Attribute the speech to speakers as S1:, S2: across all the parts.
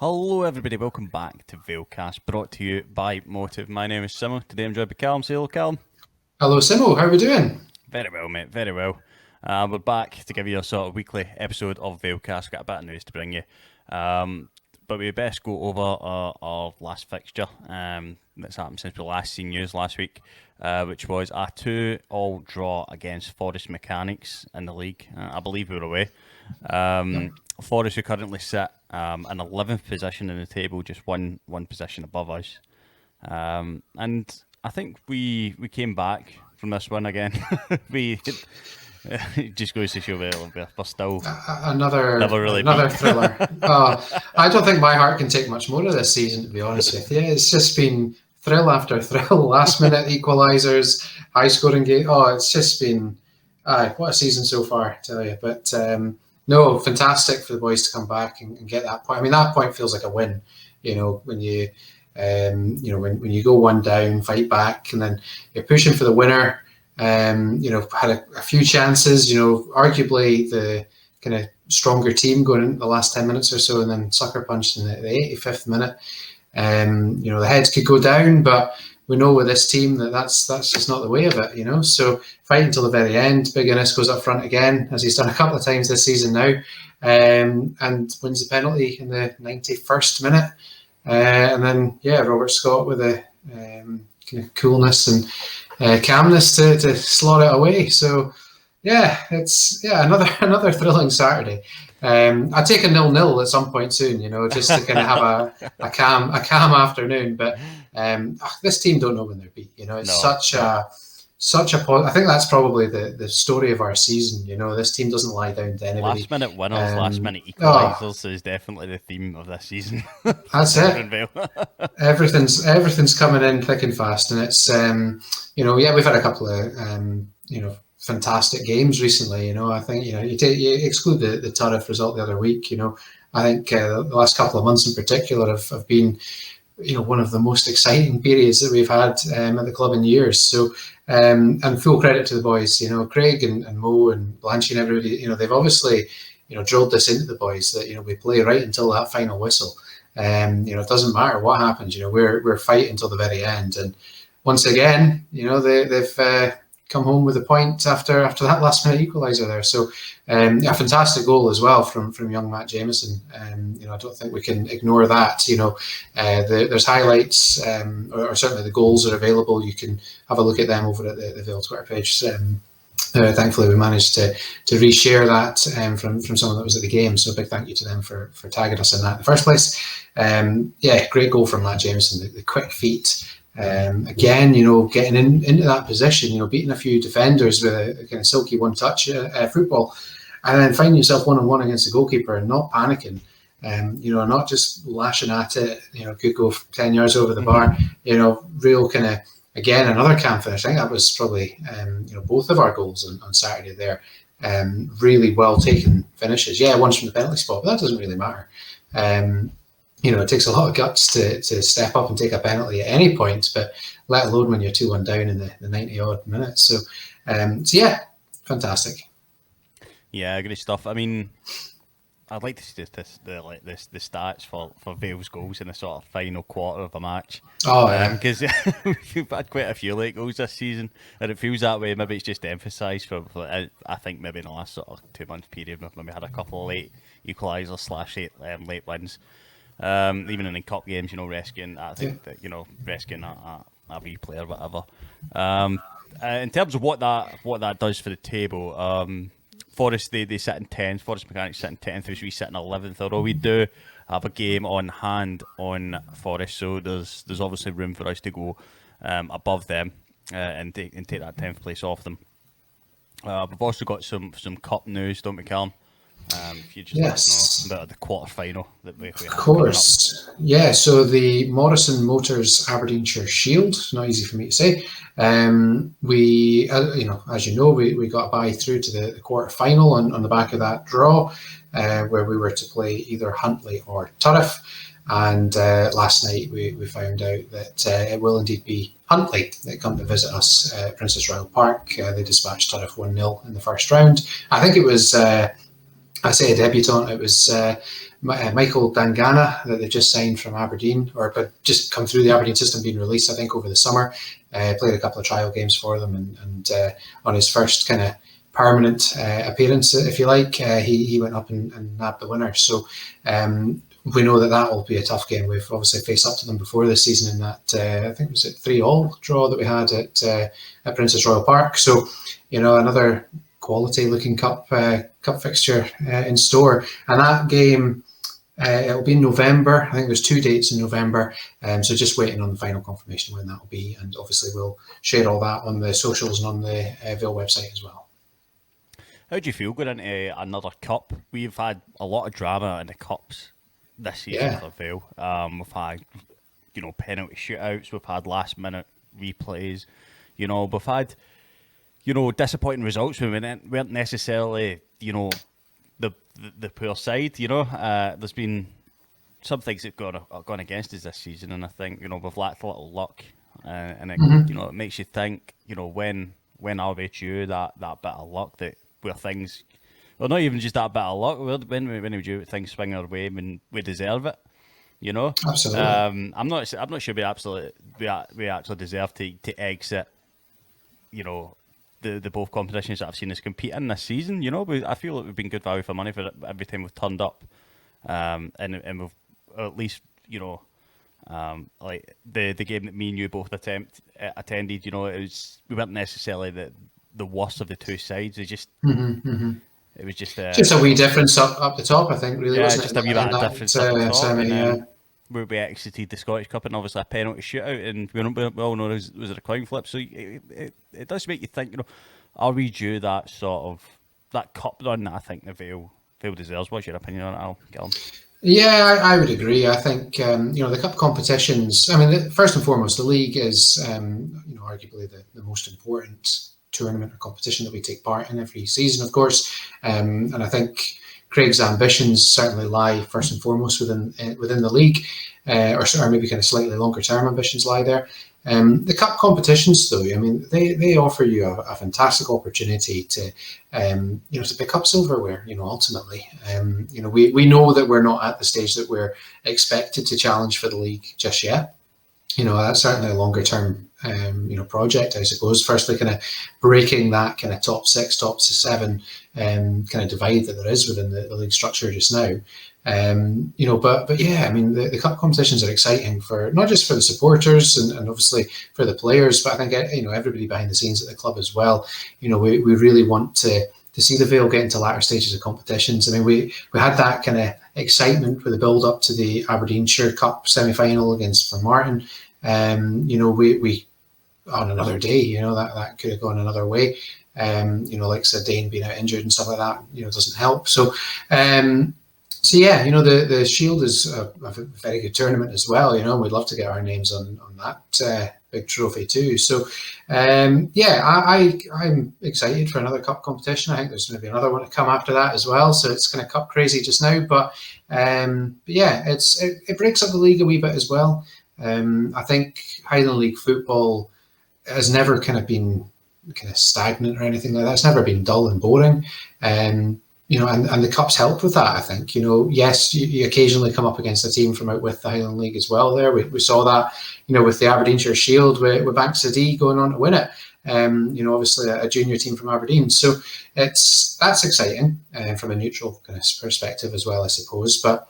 S1: Hello everybody, welcome back to Valecast, brought to you by Motive. My name is Simo. Today I'm joined by Callum. Say hello, Callum.
S2: Hello, Simo. How are we doing?
S1: Very well, mate, very well. We're back to give you a sort of weekly episode of Valecast. Got a bit of news to bring you. But we best go over our last fixture that's happened since we last seen news last week, which was a 2-2 draw against Forest Mechanics in the league. I believe we were away. Forest, who currently sit in 11th position in the table, just one position above us. And I think we came back from this one again. we it just goes to show that we're still
S2: Another
S1: never really
S2: another
S1: beat.
S2: thriller. I don't think my heart can take much more of this season, to be honest with you. It's just been thrill after thrill, last minute equalisers, high scoring game. Oh, it's just been what a season so far, I tell you. But no, fantastic for the boys to come back and get that point. I mean, that point feels like a win. When when you go one down, fight back, and then you're pushing for the winner. Had a few chances. Arguably the kind of stronger team going into the last 10 minutes or so, and then sucker punched in the 85th minute. The heads could go down, but we know with this team that's just not the way of it. So fight until the very end. Big Innes goes up front again, as he's done a couple of times this season now, and wins the penalty in the 91st minute. And then, Robert Scott with a kind of coolness and calmness to slot it away. So, it's another thrilling Saturday. I'll take a 0-0 at some point soon, just to kind of have a calm afternoon. But this team don't know when they're beat. It's
S1: No.
S2: such a. I think that's probably the story of our season. This team doesn't lie down to anybody.
S1: Last minute winners, last minute
S2: Oh,
S1: equalisers is definitely the theme of this season.
S2: that's it.
S1: Deveronvale.
S2: Everything's coming in thick and fast, and it's we've had a couple of fantastic games recently. I think you exclude the Turriff result the other week. I think the last couple of months in particular have been one of the most exciting periods that we've had at the club in years. So and full credit to the boys. Craig and Mo and Blanchy and everybody. They've obviously drilled this into the boys that we play right until that final whistle. It doesn't matter what happens. We're fighting until the very end. And once again, they've come home with a point after that last minute equaliser there. So a fantastic goal as well from young Matt Jameson. I don't think we can ignore that. There's highlights, or certainly the goals are available. You can have a look at them over at the Vale Twitter page. Thankfully, we managed to reshare that from someone that was at the game. So a big thank you to them for tagging us in that in the first place. Great goal from Matt Jameson. The quick feet. Again, getting into that position, beating a few defenders with a kind of silky one-touch football, and then finding yourself one-on-one against the goalkeeper and not panicking, not just lashing at it, could go 10 yards over the bar, real kind of, again, another calm finish. I think that was probably, both of our goals on Saturday there. Really well taken finishes. Yeah, one's from the penalty spot, but that doesn't really matter. It takes a lot of guts to step up and take a penalty at any point, but let alone when you're 2-1 down in the 90 odd minutes. So fantastic.
S1: Yeah, great stuff. I mean, I'd like to see the stats for Vale's goals in the sort of final quarter of a match.
S2: Oh, yeah.
S1: Because we've had quite a few late goals this season, and it feels that way. Maybe it's just emphasised for I think maybe in the last sort of 2 month period, we've maybe had a couple of late equalisers / late wins. Even in cup games, rescuing. I think that rescuing a wee player, whatever. In terms of what that does for the table, Forest they sit in 10th. Forest Mechanics sit in 10th. We sit in 11th. Although we do have a game on hand on Forest, so there's obviously room for us to go above them and take that 10th place off them. We've also got some cup news, don't we, Callum? If you just let us know about the quarter final that we have.
S2: Of course. Yeah, so the Morrison Motors Aberdeenshire Shield, not easy for me to say. We, as you know, we got a bye through to the quarter final on the back of that draw, where we were to play either Huntly or Turriff. And last night we found out that it will indeed be Huntly that come to visit us at Princess Royal Park. They dispatched Turriff 1-0 in the first round. I think it was, I say a debutant, it was Michael Dangana that they've just signed from Aberdeen, or but just come through the Aberdeen system, being released I think over the summer. Played a couple of trial games for them, and on his first kind of permanent appearance, if you like, he went up and nabbed the winner. So we know that will be a tough game. We've obviously faced up to them before this season in that I think it was a 3-3 draw that we had at Princess Royal Park. So another quality looking cup fixture in store, and that game it'll be in November. I think there's 2 dates in November, so just waiting on the final confirmation when that will be, and obviously we'll share all that on the socials and on the Vale website as well.
S1: How do you feel going into another cup? We've had a lot of drama in the cups this season for Vale. We've had, penalty shootouts. We've had last-minute replays. We've had, disappointing results. We weren't necessarily, the poor side. There's been some things that have gone against us this season, and I think we've lacked a little luck, and it it makes you think, when are we due that bit of luck where things, well, not even just that bit of luck, when we do things swing our way when we deserve it,
S2: Absolutely.
S1: I'm not sure we actually deserve to exit, the both competitions that I've seen us compete in this season. I feel like we've been good value for money for every time we've turned up, and we've at least like the game that me and you both attended. We weren't necessarily the worst of the two sides. It just it was just
S2: a wee difference up the top, I think, really, wasn't
S1: just
S2: it?
S1: a wee bit of difference up the top,
S2: semi,
S1: and then we exited the Scottish Cup and obviously a penalty shootout, and we all know was it a coin flip. So it does make you think, are we due that sort of that cup run that I think the Vale deserves? What's your opinion on it, Al? Get on.
S2: Yeah, I would agree. I think the cup competitions. I mean, first and foremost, the league is arguably the most important tournament or competition that we take part in every season, of course. And I think Craig's ambitions certainly lie first and foremost within the league, or maybe kind of slightly longer term ambitions lie there. The cup competitions, though, I mean, they offer you a fantastic opportunity to pick up silverware. Ultimately, we know that we're not at the stage that we're expected to challenge for the league just yet. That's certainly a longer term project, I suppose. Firstly, kind of breaking that kind of top 6, top 7 kind of divide that there is within the league structure just now. But yeah, I mean, the cup competitions are exciting for not just for the supporters and obviously for the players, but I think everybody behind the scenes at the club as well. We really want to see the Vale get into latter stages of competitions. I mean, we had that kind of excitement with the build up to the Aberdeenshire Cup semi-final against Formartine. We on another day, that could have gone another way. Like Dane being out injured and stuff like that, doesn't help. So yeah, the Shield is a very good tournament as well. We'd love to get our names on that big trophy too. So yeah, I'm excited for another cup competition. I think there's maybe another one to come after that as well. So it's kind of cup crazy just now, but yeah, it breaks up the league a wee bit as well. I think Highland League football has never kind of been kind of stagnant or anything like that. It's never been dull and boring. And the cups help with that, I think. Yes, you occasionally come up against a team from out with the Highland League as well there. We saw that, with the Aberdeenshire Shield with Banks City going on to win it. Obviously a junior team from Aberdeen. So that's exciting from a neutral kind of perspective as well, I suppose. But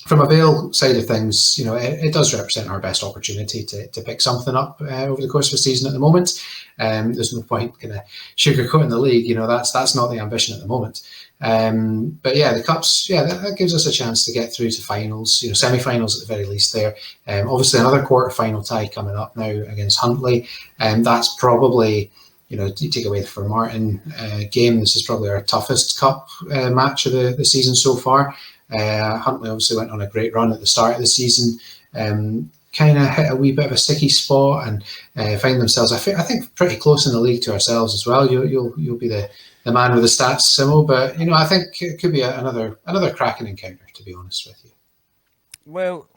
S2: from a Vale side of things, it does represent our best opportunity to pick something up over the course of a season at the moment. There's no point kind of sugarcoating the league. That's not the ambition at the moment. But yeah, the cups, that gives us a chance to get through to finals, semi-finals at the very least there. Obviously another quarter-final tie coming up now against Huntly. That's probably, you take away the Formartine game, this is probably our toughest cup match of the season so far. Huntly obviously went on a great run at the start of the season, kind of hit a wee bit of a sticky spot and find themselves, I think, pretty close in the league to ourselves as well. You'll be the man with the stats, Simo, but I think it could be another cracking encounter, to be honest with you.
S1: Well,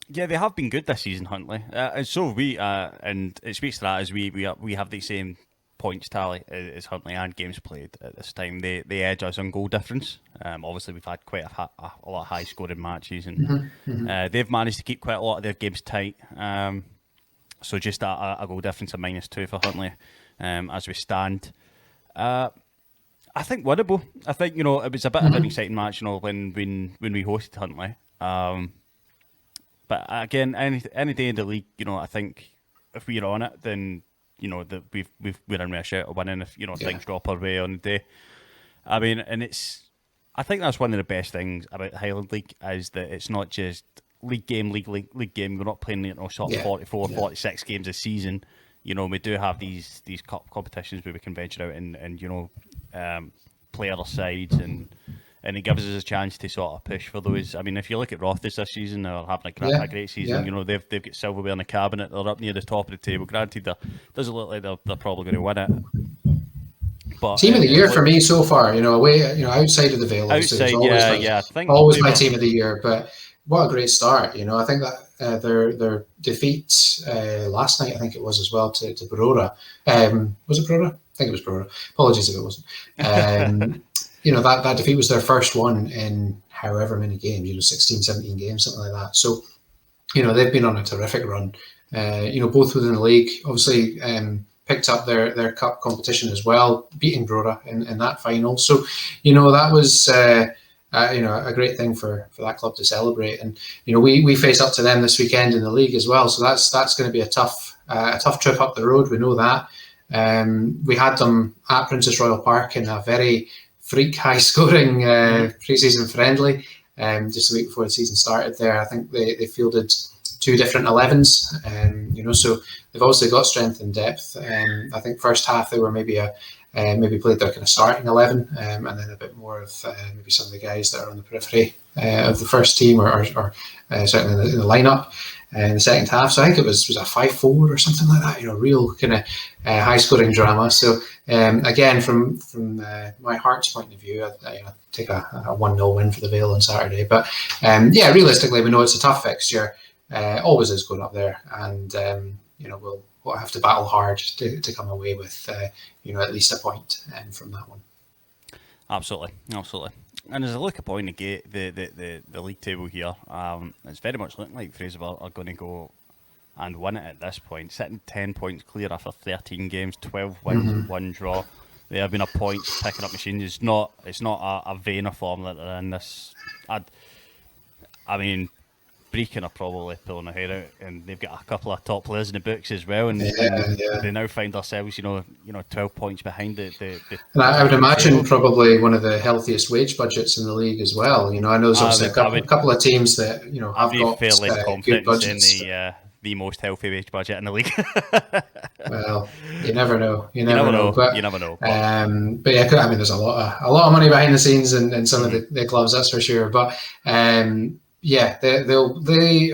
S1: yeah, they have been good this season, Huntly, and so have we, and it speaks to that as we have the same points tally is Huntly and games played at this time. They edge us on goal difference. Obviously, we've had quite a lot of high scoring matches, and they've managed to keep quite a lot of their games tight. So just a goal difference of -2 for Huntly as we stand. I think winnable. I think it was a bit of an exciting match, when we hosted Huntly. But again, any day in the league, I think if we're on it, then that we're in with a shout of winning if things drop our way on the day. I mean, and I think that's one of the best things about the Highland League is that it's not just league game. We're not playing 44, 46 games a season. We do have these cup competitions where we can venture out and play other sides, and it gives us a chance to sort of push for those. I mean, if you look at Rothes this season, they're having a great season.
S2: Yeah.
S1: They've got silverware in the cabinet. They're up near the top of the table. Granted, doesn't look like they're probably going to win it. But
S2: team of the year for me so far, away, outside of the Vale.
S1: Outside, I think
S2: always my team of the year. But what a great start! I think that their defeat last night, I think it was as well to Barora. Was it Barora? I think it was Barora. Apologies if it wasn't. That defeat was their first one in however many games, 16, 17 games, something like that. So, they've been on a terrific run. Both within the league, obviously picked up their cup competition as well, beating Brora in that final. So, that was a great thing for that club to celebrate. And we face up to them this weekend in the league as well. So that's going to be a tough trip up the road. We know that. We had them at Princess Royal Park in a very freak high scoring pre-season friendly just a week before the season started there. I think they fielded 2 different 11s, so they've obviously got strength and depth. I think first half they were maybe played their kind of starting 11, and then a bit more of maybe some of the guys that are on the periphery of the first team or certainly in the lineup in the second half. So I think it was a 5-4 or something like that. Real kind of high scoring drama. So again, from my heart's point of view, I take a 1-0 win for the Vale on Saturday. But realistically, we know it's a tough fixture. Always is going up there, and we'll have to battle hard to come away with at least a point from that one.
S1: Absolutely. And as I look upon the league table here, it's very much looking like Fraserburgh are going to go and win it at this point, sitting 10 points clear after 13 games, 12 wins, 1 draw. They have been a point picking up machines. It's not a vein of form that they're in this. I mean, Brecon are probably pulling their hair out, and they've got a couple of top players in the books as well, and they now find ourselves, 12 points behind the and
S2: I would imagine probably one of the healthiest wage budgets in the league as well. I know there's obviously a couple of teams that have got
S1: fairly
S2: good budgets.
S1: In the most healthy wage budget in the league.
S2: Well, you never know.
S1: You never know.
S2: But yeah, I mean, there's a lot of money behind the scenes in some of the clubs, that's for sure. But they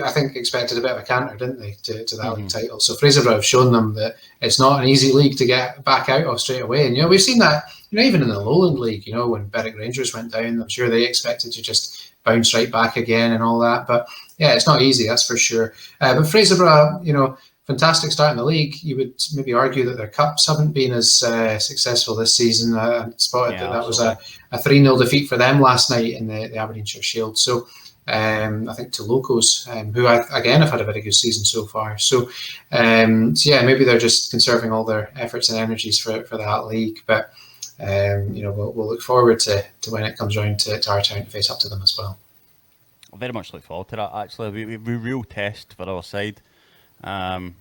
S2: I think expected a bit of a canter, didn't they, to that league title? So Fraserburgh have shown them that it's not an easy league to get back out of straight away. And we've seen that even in the Lowland League. When Berwick Rangers went down, I'm sure they expected to just bounce right back again and all that. But yeah, it's not easy, that's for sure. But Fraserburgh, fantastic start in the league. You would maybe argue that their cups haven't been as successful this season. I spotted that was a 3-0 defeat for them last night in the Aberdeenshire Shield. So I think to Locos, who again have had a very good season so far. So maybe they're just conserving all their efforts and energies for that league. But we'll look forward to when it comes round to our turn to face up to them as well.
S1: I very much look forward to that. Actually, we real test for our side. I mean,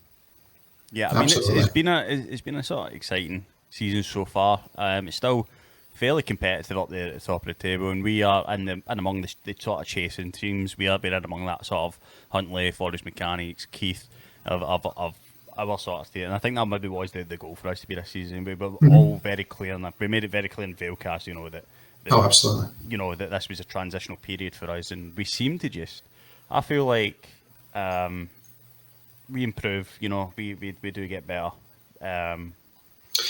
S1: it's been a sort of exciting season so far. It's still fairly competitive up there at the top of the table, and we are in among the sort of chasing teams. We are being in among that sort of Huntly, Forest Mechanics, Keith of our sort of state, and I think that maybe was the goal for us to be this season. We were all very clear, and we made it very clear in Valecast, that
S2: absolutely,
S1: that this was a transitional period for us, and we seem to I feel like we improve. We do get better.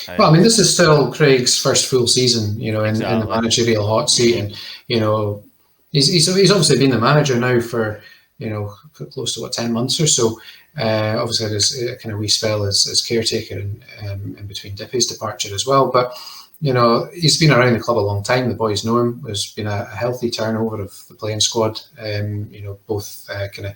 S2: Well, I mean, this is still Craig's first full season, in the managerial hot seat, and he's obviously been the manager now for close to 10 months or so. Obviously, there's a kind of wee spell as caretaker in between Dippy's departure as well. But he's been around the club a long time. The boys know him. There's been a healthy turnover of the playing squad, both kind of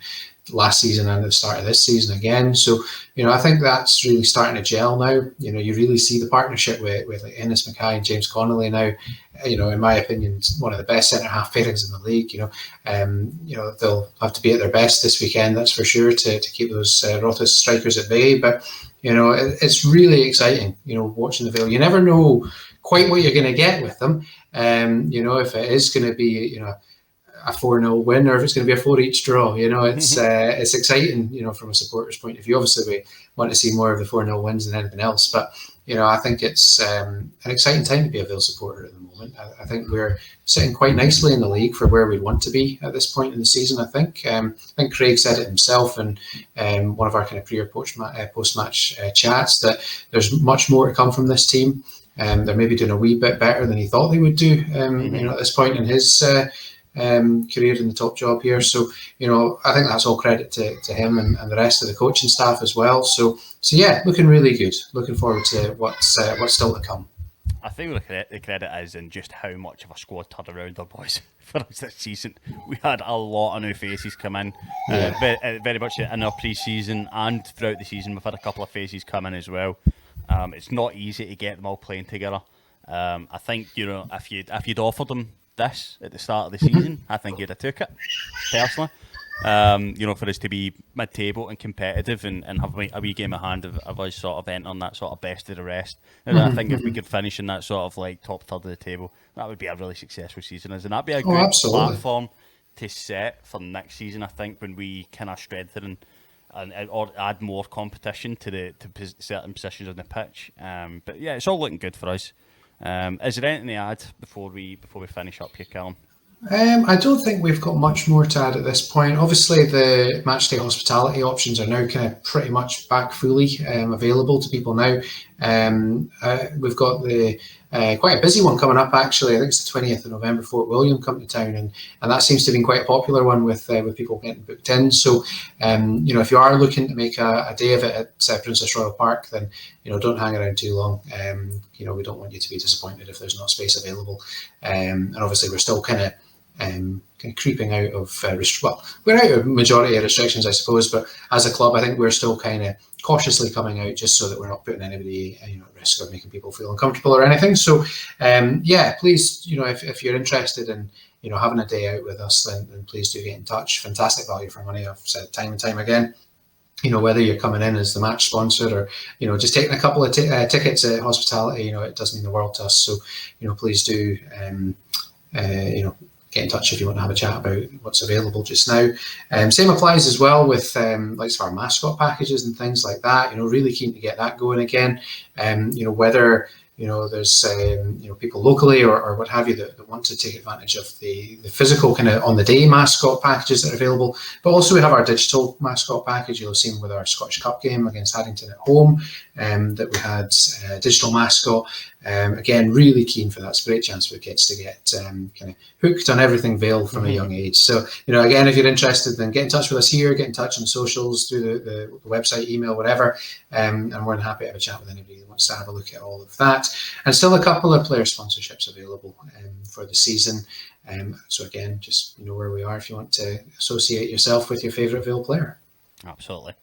S2: last season and at the start of this season again. So, I think that's really starting to gel now. You really see the partnership with like Ennis Mackay and James Connolly now. In my opinion, one of the best centre half pairings in the league. They'll have to be at their best this weekend, that's for sure, to keep those Rothes strikers at bay. But it's really exciting. Watching the Vale, you never know quite what you're going to get with them. If it is going to be a 4-0 win or if it's going to be a 4-each draw. It's exciting. From a supporter's point of view. Obviously, we want to see more of the 4-0 wins than anything else. But I think it's an exciting time to be a Vale supporter at the moment. I think we're sitting quite nicely in the league for where we'd want to be at this point in the season. I think Craig said it himself in one of our kind of pre or post-match chats that there's much more to come from this team. They're maybe doing a wee bit better than he thought they would do. At this point in his career in the top job here. So, I think that's all credit to him and the rest of the coaching staff as well. So yeah, looking really good. Looking forward to what's still to come.
S1: I think the credit is in just how much of a squad turned around our boys for us this season. We had a lot of new faces come in, very much in our pre-season and throughout the season. We've had a couple of faces come in as well. It's not easy to get them all playing together. I think if you'd offered them this at the start of the season, I think you'd have took it personally. For us to be mid-table and competitive and have a wee game of hand of us sort of entering that sort of best of the rest. And I think if we could finish in that sort of like top third of the table, that would be a really successful season. And that'd be a good platform to set for next season. I think when we kind of strengthen or add more competition to certain positions on the pitch. But yeah, it's all looking good for us. Is there anything to add before we finish up here, Callum?
S2: I don't think we've got much more to add at this point. Obviously, the matchday hospitality options are now kind of pretty much back fully available to people now. We've got the quite a busy one coming up, actually. I think it's the 20th of November, Fort William come to town, and that seems to have been quite a popular one with people getting booked in. So, if you are looking to make a day of it at Princess Royal Park, then don't hang around too long. We don't want you to be disappointed if there's not space available. And obviously, we're still kind of creeping out of we're out of majority of restrictions, I suppose, but as a club I think we're still kind of cautiously coming out just so that we're not putting anybody at risk or making people feel uncomfortable or anything. So please, if you're interested in having a day out with us, then please do get in touch. Fantastic value for money, I've said time and time again. Whether you're coming in as the match sponsor or just taking a couple of tickets at hospitality, it does mean the world to us. So please do get in touch if you want to have a chat about what's available just now. Same applies as well with like our mascot packages and things like that. Really keen to get that going again. Whether there's people locally or what have you that want to take advantage of the physical kind of on the day mascot packages that are available, but also we have our digital mascot package. You'll have seen with our Scottish Cup game against Haddington at home that we had a digital mascot. Again, really keen for that. It's a great chance for kids to get kind of hooked on everything Vale from a young age. So, again, if you're interested, then get in touch with us here, get in touch on socials, through the website, email, whatever. And we're more than happy to have a chat with anybody that wants to have a look at all of that. And still a couple of player sponsorships available for the season. So again, just where we are if you want to associate yourself with your favourite Vale player.
S1: Absolutely.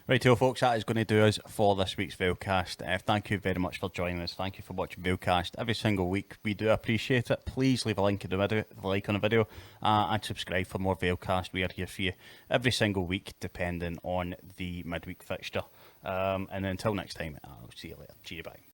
S1: Righto, folks, that is going to do us for this week's Valecast. Thank you very much for joining us. Thank you for watching Valecast every single week. We do appreciate it. Please leave a link in the video, like on the video, and subscribe for more Valecast. We are here for you every single week, depending on the midweek fixture. And until next time, I'll see you later. Cheer, bye.